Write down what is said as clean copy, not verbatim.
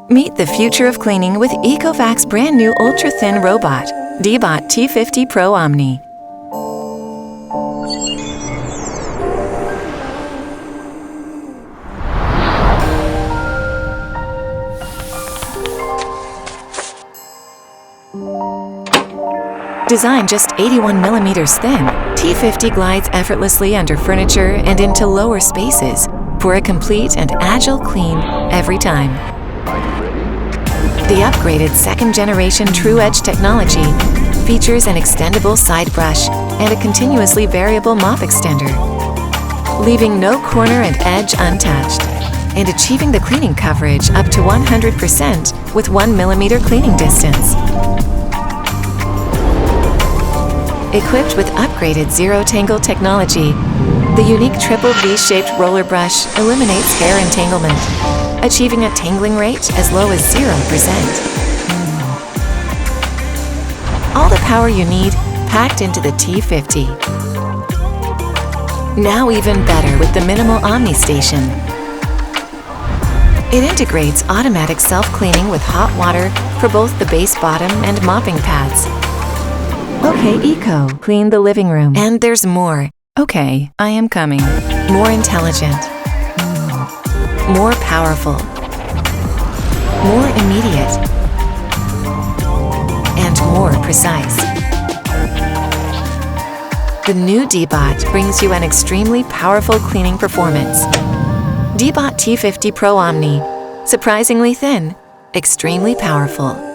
Meet the future of cleaning with ECOVACS brand new ultra-thin robot, Deebot T50 Pro Omni. Designed just 81 millimeters thin, T50 glides effortlessly under furniture and into lower spaces for a complete and agile clean every time. The upgraded second-generation TruEdge technology features an extendable side brush and a continuously variable mop extender, leaving no corner and edge untouched, and achieving the cleaning coverage up to 100% with 1 millimeter cleaning distance. Equipped with upgraded ZeroTangle technology, the unique triple V-shaped roller brush eliminates hair entanglement, achieving a tangling rate as low as 0%. All the power you need packed into the T50. Now even better with the minimal Omni station. It integrates automatic self-cleaning with hot water for both the base bottom and mopping pads. Okay, Eco, clean the living room. And there's more. Okay, I am coming. More intelligent. More powerful. More immediate. And more precise. The new Deebot brings you an extremely powerful cleaning performance. Deebot T50 Pro Omni. Surprisingly thin, extremely powerful.